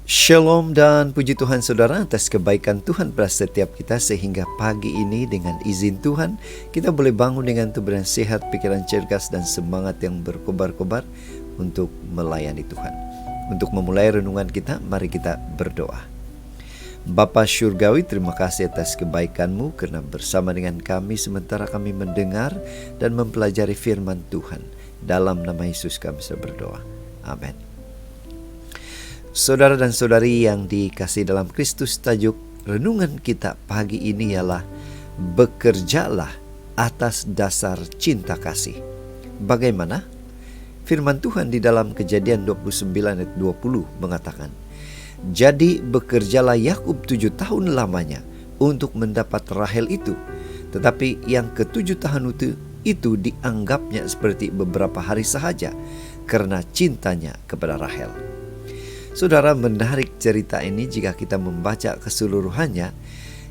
Shalom dan puji Tuhan saudara atas kebaikan Tuhan pada setiap kita, sehingga pagi ini dengan izin Tuhan kita boleh bangun dengan tubuh dan sehat, pikiran cerdas dan semangat yang berkobar-kobar untuk melayani Tuhan. Untuk memulai renungan kita, mari kita berdoa. Bapa Syurgawi, terima kasih atas kebaikan-Mu karena bersama dengan kami sementara kami mendengar dan mempelajari firman Tuhan. Dalam nama Yesus kami berdoa. Amin. Saudara dan saudari yang dikasihi dalam Kristus, tajuk renungan kita pagi ini ialah bekerjalah atas dasar cinta kasih. Bagaimana? Firman Tuhan di dalam Kejadian 29 ayat 20 mengatakan, jadi bekerjalah Yakub 7 tahun lamanya untuk mendapat Rahel itu, tetapi yang ke-7 tahun itu dianggapnya seperti beberapa hari sahaja karena cintanya kepada Rahel. Saudara, menarik cerita ini jika kita membaca keseluruhannya,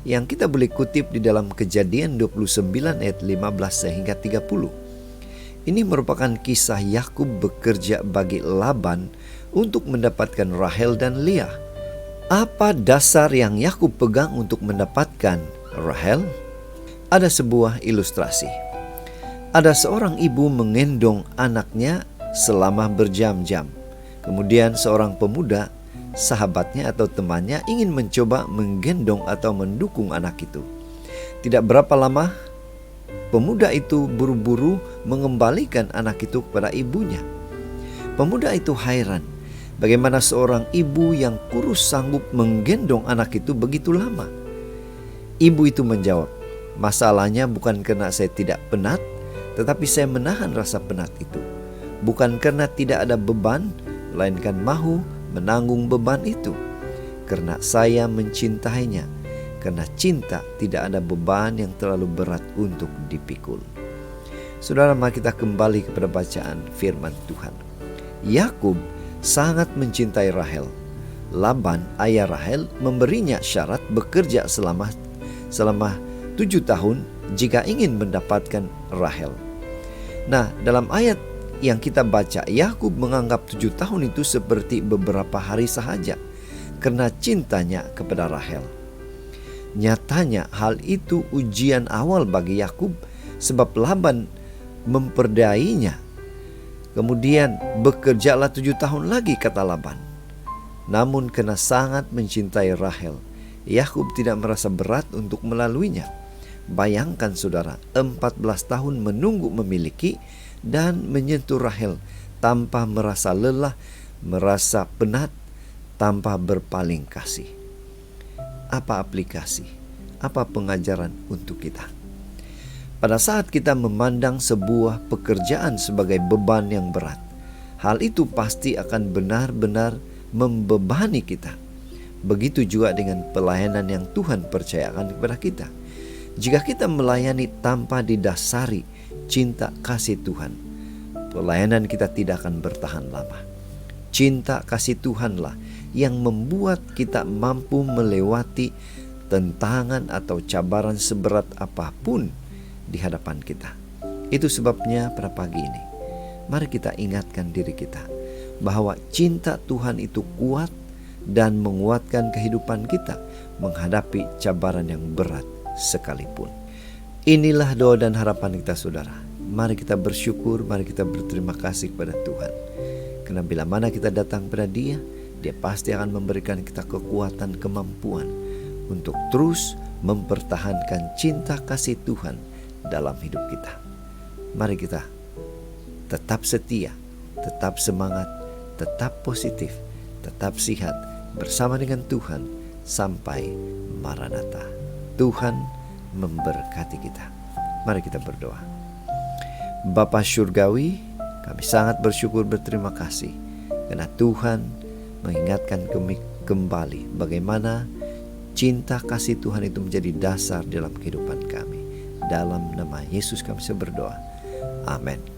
yang kita boleh kutip di dalam Kejadian 29 ayat 15 sehingga 30. Ini merupakan kisah Yakub bekerja bagi Laban untuk mendapatkan Rahel dan Leah. Apa dasar yang Yakub pegang untuk mendapatkan Rahel? Ada sebuah ilustrasi. Ada seorang ibu menggendong anaknya selama berjam-jam. Kemudian seorang pemuda, sahabatnya atau temannya, ingin mencoba menggendong atau mendukung anak itu. Tidak berapa lama, pemuda itu buru-buru mengembalikan anak itu kepada ibunya. Pemuda itu heran, bagaimana seorang ibu yang kurus sanggup menggendong anak itu begitu lama. Ibu itu menjawab, masalahnya bukan karena saya tidak penat, tetapi saya menahan rasa penat itu. Bukan karena tidak ada beban, melainkan mahu menanggung beban itu. Karena saya mencintainya, karena cinta tidak ada beban yang terlalu berat untuk dipikul. Saudara, mari kita kembali kepada bacaan firman Tuhan. Yakub sangat mencintai Rahel. Laban, ayah Rahel, memberinya syarat bekerja selama 7 tahun jika ingin mendapatkan Rahel. Nah, dalam ayat yang kita baca, Yakub menganggap 7 tahun itu seperti beberapa hari sahaja karena cintanya kepada Rahel. Nyatanya hal itu ujian awal bagi Yakub, sebab Laban memperdayainya. Kemudian bekerjalah 7 tahun lagi, kata Laban. Namun karena sangat mencintai Rahel, Yakub tidak merasa berat untuk melaluinya. Bayangkan saudara, 14 tahun menunggu memiliki dan menyentuh Rahel tanpa merasa lelah, merasa penat, tanpa berpaling kasih. Apa aplikasi? Apa pengajaran untuk kita? Pada saat kita memandang sebuah pekerjaan sebagai beban yang berat, hal itu pasti akan benar-benar membebani kita. Begitu juga dengan pelayanan yang Tuhan percayakan kepada kita. Jika kita melayani tanpa didasari cinta kasih Tuhan, pelayanan kita tidak akan bertahan lama. Cinta kasih Tuhanlah yang membuat kita mampu melewati tentangan atau cabaran seberat apapun di hadapan kita. Itu sebabnya pada pagi ini, mari kita ingatkan diri kita bahwa cinta Tuhan itu kuat dan menguatkan kehidupan kita menghadapi cabaran yang berat sekalipun. Inilah doa dan harapan kita saudara. Mari kita bersyukur, mari kita berterima kasih kepada Tuhan. Karena bila mana kita datang kepada Dia, Dia pasti akan memberikan kita kekuatan, kemampuan untuk terus mempertahankan cinta kasih Tuhan dalam hidup kita. Mari kita tetap setia, tetap semangat, tetap positif, tetap sehat bersama dengan Tuhan sampai Maranatha. Tuhan memberkati kita. Mari kita berdoa. Bapa Syurgawi, kami sangat bersyukur, berterima kasih karena Tuhan mengingatkan kami kembali bagaimana cinta kasih Tuhan itu menjadi dasar dalam kehidupan kami. Dalam nama Yesus kami berdoa. Amin.